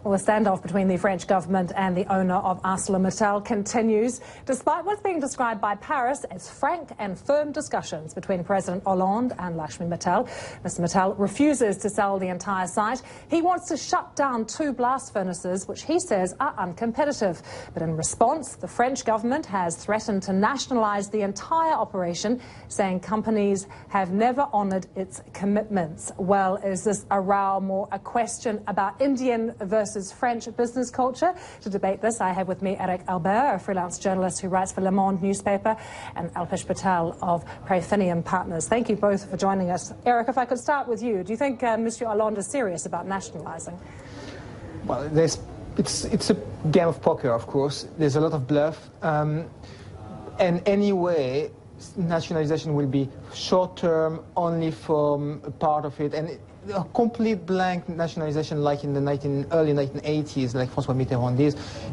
Well, the standoff between the French government and the owner of ArcelorMittal continues, despite what's being described by Paris as frank and firm discussions between President Hollande and Lakshmi Mittal. Mr. Mittal refuses to sell the entire site. He wants to shut down 2 blast furnaces, which he says are uncompetitive. But in response, the French government has threatened to nationalise the entire operation, saying companies have never honoured its commitments. Well, is this a row more a question about Indian versus French business culture? To debate this, I have with me Eric Albert, a freelance journalist who writes for Le Monde newspaper, and Alpesh B.Patel of Prefinium Partners. Thank you both for joining us. Eric, if I could start with you, do you think Mr. Hollande is serious about nationalising? Well, it's a game of poker, of course. There's a lot of bluff. And anyway, nationalisation will be short-term, only for a part of it. And a complete blank nationalisation like in the early 1980s, like François Mitterrand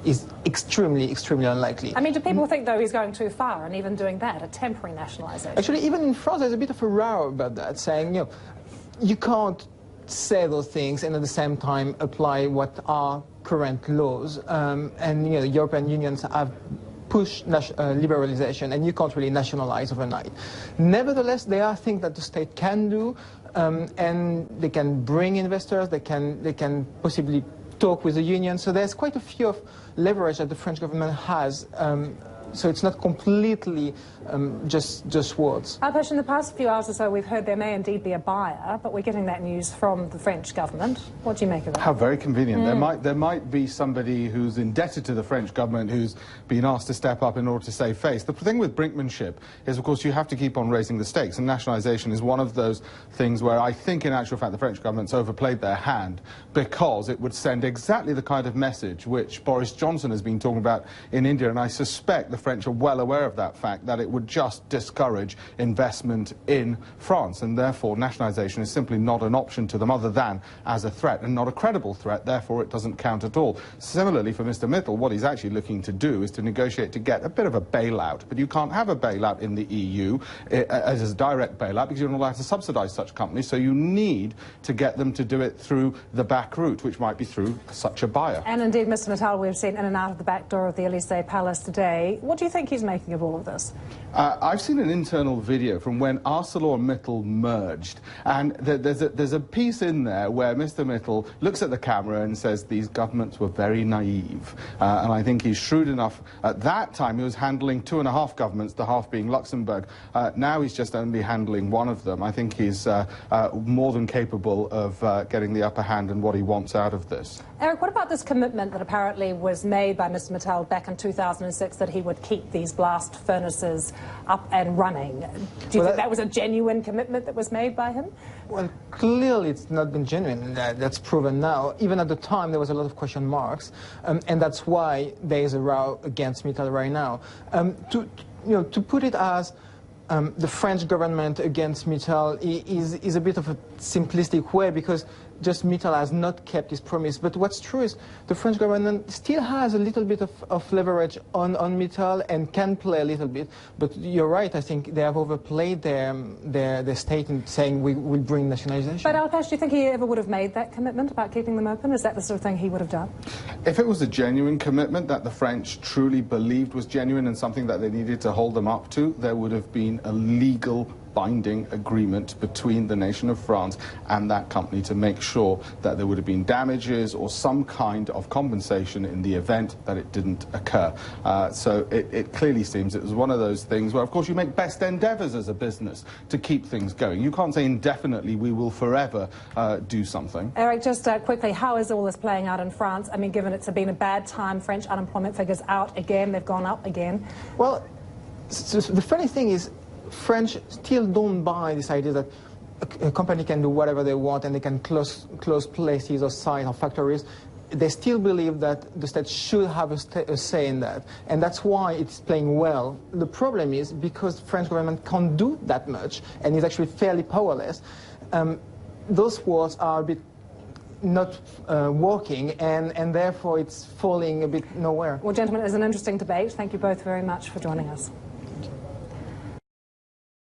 is extremely, extremely unlikely. I mean, do people think, though, he's going too far and even doing that, a temporary nationalisation? Actually, even in France, there's a bit of a row about that, saying, you can't say those things and at the same time apply what are current laws. And the European unions have push liberalization, and you can't really nationalize overnight. Nevertheless, there are things that the state can do, and they can bring investors, they can possibly talk with the union. So there's quite a few of leverage that the French government has. So it's not completely just words. Alpesh, in the past few hours or so, we've heard there may indeed be a buyer, but we're getting that news from the French government. What do you make of that? How very convenient. There might be somebody who's indebted to the French government who's been asked to step up in order to save face. The thing with brinkmanship is, of course, you have to keep on raising the stakes, and nationalisation is one of those things where I think, in actual fact, the French government's overplayed their hand, because it would send exactly the kind of message which Boris Johnson has been talking about in India, and I suspect the French are well aware of that fact, that it would just discourage investment in France, and therefore nationalisation is simply not an option to them other than as a threat, and not a credible threat. Therefore it doesn't count at all. Similarly, for Mr. Mittal, what he's actually looking to do is to negotiate to get a bit of a bailout, but you can't have a bailout in the EU as a direct bailout, because you're not allowed to subsidise such companies, so you need to get them to do it through the back route, which might be through such a buyer. And indeed, Mr. Mittal, we've seen in and out of the back door of the Elysee Palace today. What do you think he's making of all of this? I've seen an internal video from when ArcelorMittal merged, and there's a piece in there where Mr. Mittal looks at the camera and says these governments were very naive, and I think he's shrewd enough. At that time he was handling 2.5 governments, the half being Luxembourg. Now he's just only handling one of them. I think he's more than capable of getting the upper hand in what he wants out of this. Eric, what about this commitment that apparently was made by Mr. Mittal back in 2006 that he would keep these blast furnaces up and running? Do you think that was a genuine commitment that was made by him? Well, clearly it's not been genuine. That's proven now. Even at the time, there was a lot of question marks, and that's why there is a row against Mittal right now. To put it as the French government against Mittal is a bit of a simplistic way, because just Mittal has not kept his promise. But what's true is the French government still has a little bit of leverage on Mittal and can play a little bit. But you're right, I think they have overplayed their state in saying we will bring nationalisation. But Alpesh, do you think he ever would have made that commitment about keeping them open? Is that the sort of thing he would have done? If it was a genuine commitment that the French truly believed was genuine and something that they needed to hold them up to, there would have been a legal binding agreement between the nation of France and that company to make sure that there would have been damages or some kind of compensation in the event that it didn't occur. So it clearly seems it was one of those things where, of course, you make best endeavours as a business to keep things going. You can't say indefinitely we will forever do something. Eric, just quickly, how is all this playing out in France? I mean, given it's been a bad time, French unemployment figures out again, they've gone up again. Well, so the funny thing is, French still don't buy this idea that a company can do whatever they want and they can close places or sites or factories. They still believe that the state should have a say in that, and that's why it's playing well. The problem is, because the French government can't do that much and is actually fairly powerless, those words are a bit not working, and therefore it's falling a bit nowhere. Well, gentlemen, it's an interesting debate. Thank you both very much for joining us.